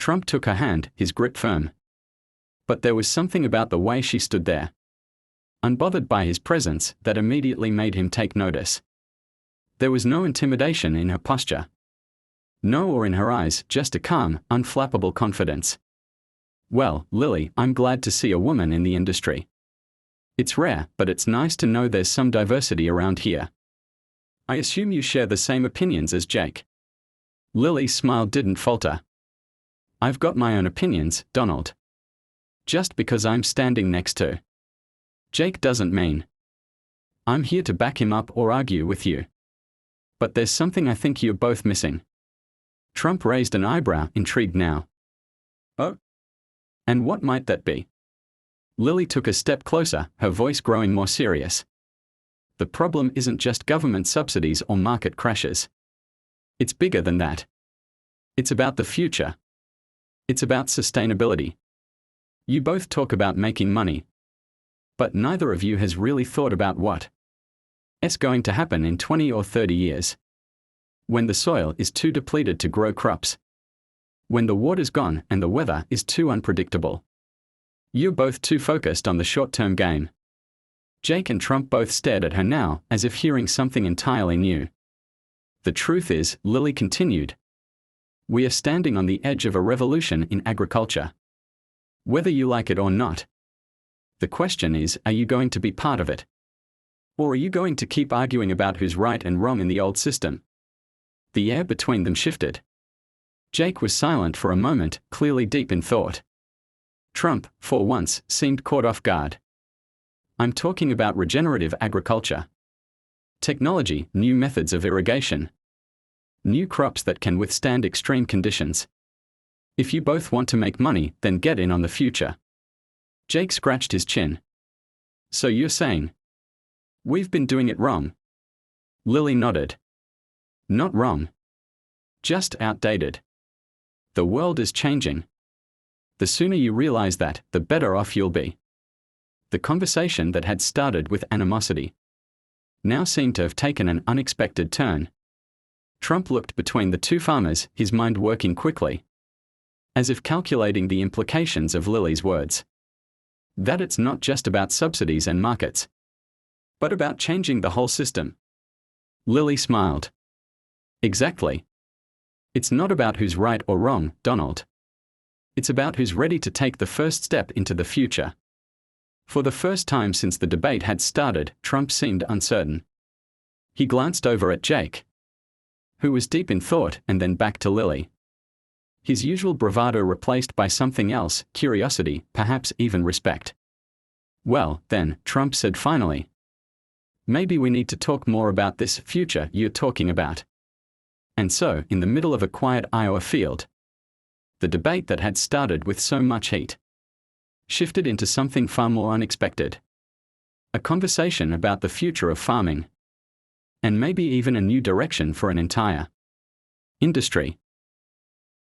Trump took her hand, his grip firm. But there was something about the way she stood there, unbothered by his presence, that immediately made him take notice. There was no intimidation in her posture. No, or in her eyes, just a calm, unflappable confidence. "Well, Lily, I'm glad to see a woman in the industry. It's rare, but it's nice to know there's some diversity around here. I assume you share the same opinions as Jake." Lily's smile didn't falter. "I've got my own opinions, Donald. Just because I'm standing next to Jake doesn't mean I'm here to back him up or argue with you. But there's something I think you're both missing." Trump raised an eyebrow, intrigued now. "Oh? And what might that be?" Lily took a step closer, her voice growing more serious. "The problem isn't just government subsidies or market crashes. It's bigger than that. It's about the future. It's about sustainability. You both talk about making money, but neither of you has really thought about what's going to happen in 20 or 30 years. When the soil is too depleted to grow crops. When the water's gone and the weather is too unpredictable. You're both too focused on the short-term game." Jake and Trump both stared at her now, as if hearing something entirely new. "The truth is," Lily continued, "we are standing on the edge of a revolution in agriculture. Whether you like it or not. The question is, are you going to be part of it? Or are you going to keep arguing about who's right and wrong in the old system?" The air between them shifted. Jake was silent for a moment, clearly deep in thought. Trump, for once, seemed caught off guard. "I'm talking about regenerative agriculture. Technology, new methods of irrigation. New crops that can withstand extreme conditions. If you both want to make money, then get in on the future." Jake scratched his chin. "So you're saying we've been doing it wrong?" Lily nodded. "Not wrong. Just outdated. The world is changing. The sooner you realize that, the better off you'll be." The conversation that had started with animosity now seemed to have taken an unexpected turn. Trump looked between the two farmers, his mind working quickly, as if calculating the implications of Lily's words. That it's not just about subsidies and markets, but about changing the whole system. Lily smiled. "Exactly. It's not about who's right or wrong, Donald. It's about who's ready to take the first step into the future." For the first time since the debate had started, Trump seemed uncertain. He glanced over at Jake, who was deep in thought, and then back to Lily. His usual bravado replaced by something else, curiosity, perhaps even respect. "Well, then," Trump said finally, "maybe we need to talk more about this future you're talking about." And so, in the middle of a quiet Iowa field, the debate that had started with so much heat shifted into something far more unexpected. A conversation about the future of farming, and maybe even a new direction for an entire industry.